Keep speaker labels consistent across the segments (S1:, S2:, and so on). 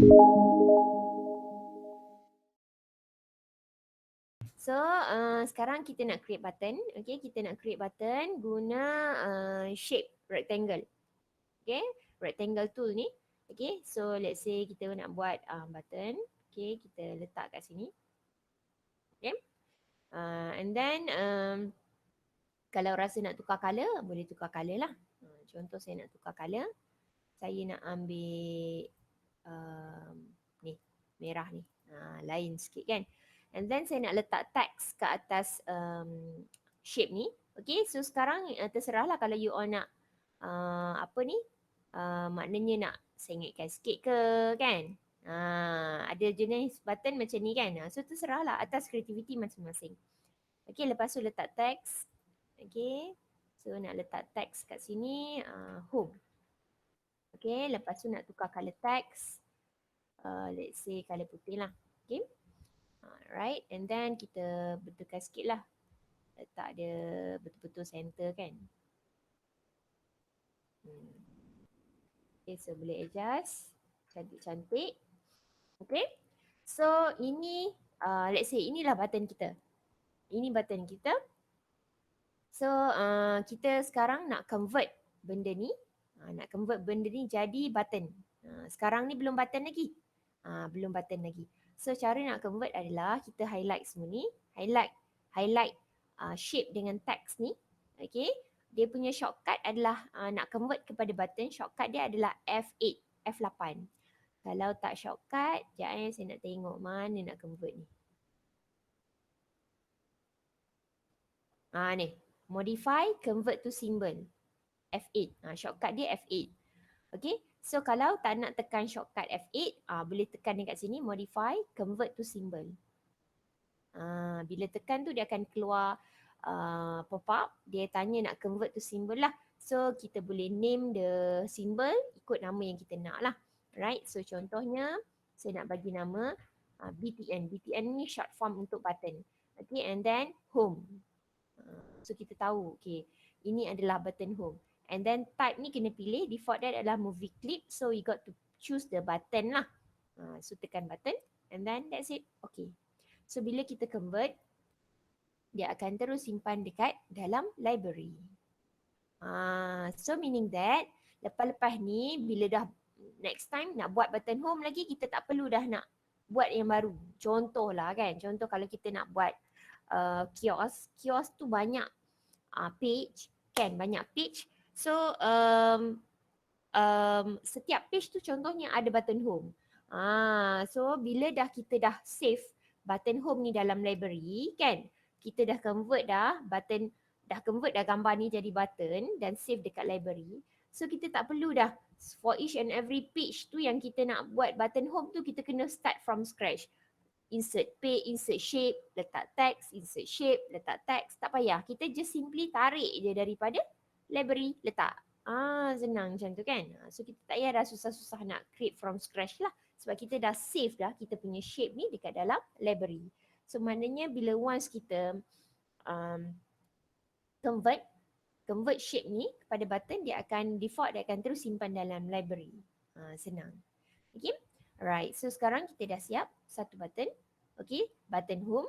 S1: So, sekarang kita nak create button. Okay, kita nak create button guna shape rectangle. Okay, rectangle tool ni. Okay, so let's say kita nak buat button. Okay, kita letak kat sini. Okay, and then kalau rasa nak tukar colour, boleh tukar colour lah. Contoh saya nak tukar colour. Saya nak ambil ni, merah ni. Lain sikit kan. And then saya nak letak text ke atas shape ni. Okay, so sekarang terserahlah kalau you all nak apa ni, maknanya nak sengitkan sikit ke kan. Ada jenis button macam ni kan. So terserahlah, atas kreativiti masing-masing. Okay, lepas tu letak text. Okay, so nak letak text kat sini, home. Okay, lepas tu nak tukar colour text. Let's say colour putih lah. Okay, alright, and then kita betulkan sikit lah. Letak dia betul-betul center kan. Okay, so boleh adjust. Cantik-cantik. Okay, so ini let's say inilah button kita. Ini button kita. So kita sekarang nak convert benda ni. Nak convert benda ni jadi button. Sekarang ni belum button lagi. Belum button lagi. So cara nak convert adalah kita highlight semua ni. Highlight shape dengan text ni. Okay. Dia punya shortcut adalah nak convert kepada button. Shortcut dia adalah F8, F8. Kalau tak shortcut, sekejap saya nak tengok mana nak convert ni. Ni. Modify, convert to symbol. F8. Shortcut dia F8. Okay. So kalau tak nak tekan shortcut F8, boleh tekan dekat sini, modify, convert to symbol. Bila tekan tu dia akan keluar pop-up. Dia tanya nak convert to symbol lah. So kita boleh name the symbol ikut nama yang kita nak lah. Right. So contohnya saya nak bagi nama BTN. BTN ni short form untuk button. Okay. And then home. So kita tahu, okay, ini adalah button home. And then type ni kena pilih, default dia adalah movie clip. So we got to choose the button lah. So tekan button and then that's it. Okay. So bila kita convert, dia akan terus simpan dekat dalam library. So meaning that lepas-lepas ni bila dah next time nak buat button home lagi, kita tak perlu dah nak buat yang baru. Contoh lah kan, contoh kalau kita nak buat kios tu banyak page kan, banyak page. So setiap page tu contohnya ada button home. So bila kita dah save button home ni dalam library kan, kita dah convert dah gambar ni jadi button dan save dekat library. So kita tak perlu dah for each and every page tu yang kita nak buat button home tu, kita kena start from scratch. Insert page, insert shape, letak text, insert shape, letak text. Tak payah. Kita just simply tarik je daripada library, letak. Senang macam tu kan. So kita tak payah dah susah-susah nak create from scratch lah. Sebab kita dah save dah kita punya shape ni dekat dalam library. So maknanya bila once kita convert shape ni kepada button, dia akan default, dia akan terus simpan dalam library. Senang. Okay. Alright, so sekarang kita dah siap satu button. Okay, button home.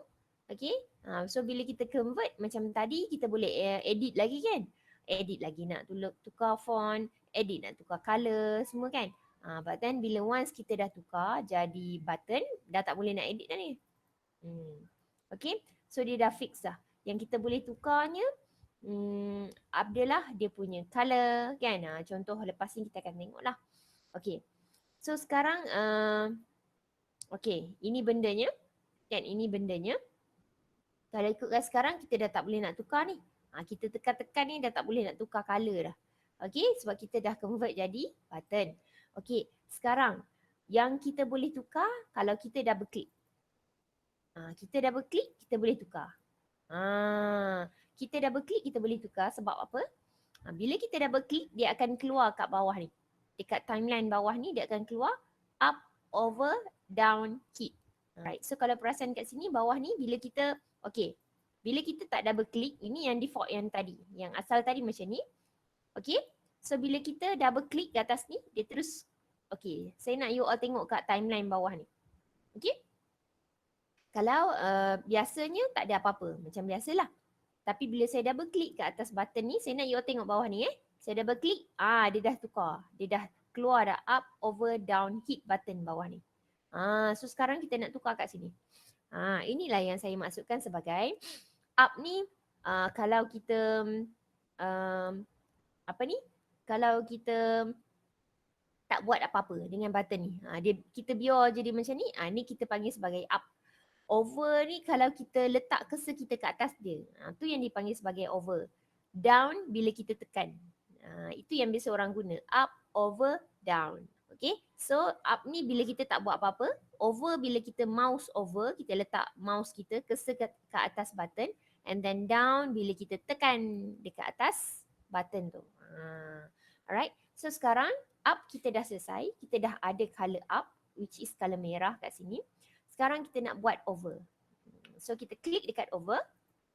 S1: Okay, so bila kita convert macam tadi, kita boleh edit lagi kan. Edit lagi, nak tukar font, edit nak tukar colour, semua kan. But then bila once kita dah tukar jadi button, dah tak boleh nak edit dah ni. Okay, so dia dah fix dah. Yang kita boleh tukarnya adalah dia punya colour kan. Contoh lepas ni kita akan tengok lah. Okay. So sekarang, okay, ini bendanya. Kan, ini bendanya. Kalau ikutkan sekarang, kita dah tak boleh nak tukar ni. Kita tekan-tekan ni dah tak boleh nak tukar colour dah. Okay, sebab kita dah convert jadi button. Okay, sekarang yang kita boleh tukar kalau kita double click. Kita double click, kita boleh tukar. Kita double click, kita boleh tukar sebab apa? Bila kita double click, dia akan keluar kat bawah ni. Dekat timeline bawah ni dia akan keluar up, over, down, keep. Alright, so kalau perasan kat sini bawah ni bila kita, okay, bila kita tak double click, ini yang default yang tadi. Yang asal tadi macam ni. Okay, so bila kita double click ke atas ni, dia terus Okay, saya nak you all tengok kat timeline bawah ni. Okay, kalau biasanya tak ada apa-apa, macam biasalah. Tapi bila saya double klik kat atas button ni, saya nak you all tengok bawah ni Saya double klik, dia dah tukar. Dia dah keluar dah up, over, down, hit button bawah ni. So sekarang kita nak tukar kat sini. Inilah yang saya maksudkan sebagai up ni, kalau kita um, apa ni? Kalau kita tak buat apa-apa dengan button ni. Kita biar jadi macam ni. Ni kita panggil sebagai up. Over ni kalau kita letak cursor kita kat atas dia. Tu yang dipanggil sebagai over. Down bila kita tekan. Itu yang biasa orang guna. Up, over, down. Okay. So up ni bila kita tak buat apa-apa. Over bila kita mouse over. Kita letak mouse kita cursor kat atas button. And then down bila kita tekan dekat atas button tu. Alright. So sekarang up kita dah selesai. Kita dah ada colour up. Which is colour merah kat sini. Sekarang kita nak buat over. So kita klik dekat over.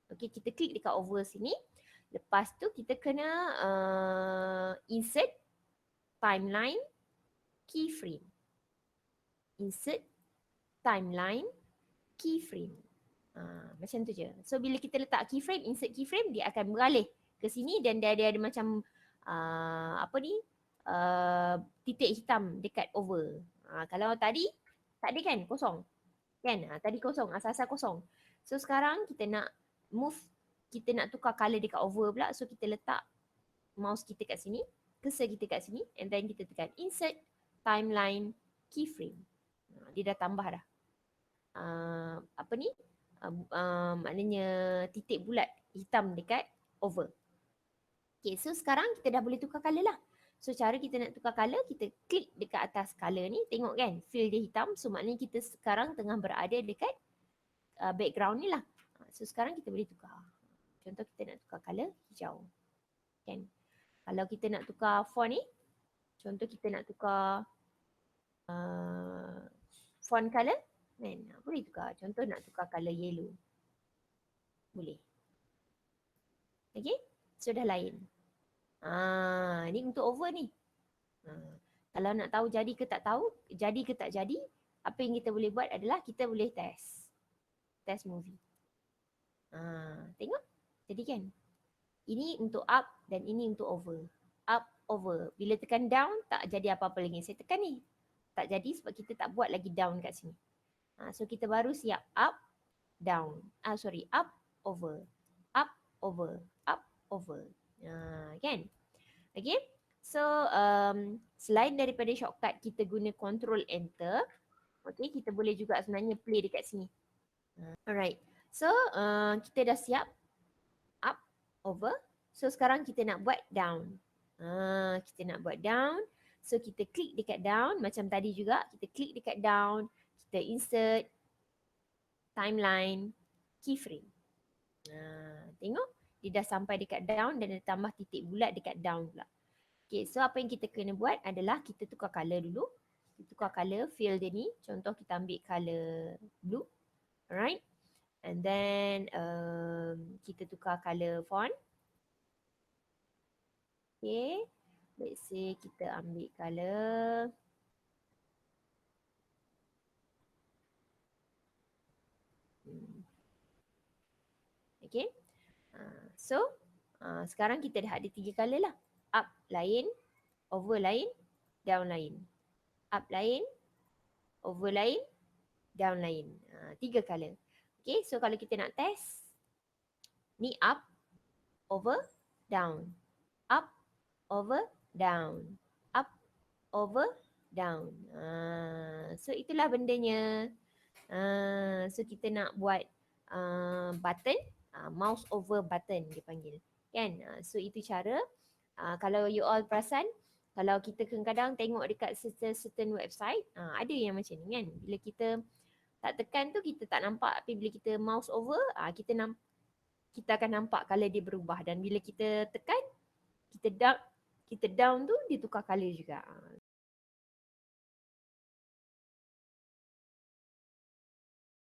S1: Okay, kita klik dekat over sini. Lepas tu kita kena insert timeline keyframe. Insert timeline keyframe. Macam tu je. So bila kita letak keyframe, insert keyframe, dia akan beralih ke sini dan dia ada macam titik hitam dekat over. Kalau tadi tak ada kan, kosong. Kan? Tadi kosong, asal-asal kosong. So sekarang kita nak move, kita nak tukar colour dekat over pula. So kita letak mouse kita kat sini, cursor kita kat sini, and then kita tekan insert timeline keyframe. Dia dah tambah dah. Maknanya titik bulat hitam dekat over. Okay, so sekarang kita dah boleh tukar colour lah. So cara kita nak tukar colour, kita klik dekat atas colour ni, tengok kan fill dia hitam. So maknanya kita sekarang tengah berada dekat background ni lah. So sekarang kita boleh tukar. Contoh kita nak tukar colour hijau. Kan? Kalau kita nak tukar font ni, contoh kita nak tukar font colour, kan? Boleh tukar. Contoh nak tukar colour yellow. Boleh. Okay? So dah lain. Ni untuk over ni. Kalau nak tahu jadi ke tak jadi, apa yang kita boleh buat adalah kita boleh test movie. Tengok, jadi kan? Ini untuk up dan ini untuk over. Up, over. Bila tekan down, tak jadi apa-apa lagi. Saya tekan ni. Tak jadi sebab kita tak buat lagi down kat sini. So kita baru siap up, down. Up, over. Up, over. Up, over. Kan? Okay? So, selain daripada shortcut kita guna control enter, okay, kita boleh juga sebenarnya play dekat sini. Alright. So, kita dah siap up, over. So, sekarang kita nak buat down. Kita nak buat down. So, kita klik dekat down. Macam tadi juga, kita klik dekat down. Kita insert timeline keyframe. Tengok, dia dah sampai dekat down dan dia tambah titik bulat dekat down pula. Okay, so apa yang kita kena buat adalah kita tukar colour dulu. Kita tukar colour fill dia ni. Contoh kita ambil colour blue. Alright. And then kita tukar colour font. Okay. Let's say kita ambil colour okay. So sekarang kita dah ada 3 colour lah. Up lain, over lain, down lain. Up lain, over lain, down lain. 3 colour. Okay, so kalau kita nak test, ni up, over, down. Up, over, down. Up, over, down. So itulah bendanya. So kita nak buat button, mouse over button dia panggil. Kan? So itu cara. Kalau you all perasan, kalau kita kadang-kadang tengok dekat certain website, ada yang macam ni kan. Bila kita tak tekan tu kita tak nampak, tapi bila kita mouse over, kita akan nampak colour dia berubah. Dan bila kita tekan, kita down tu dia tukar colour juga.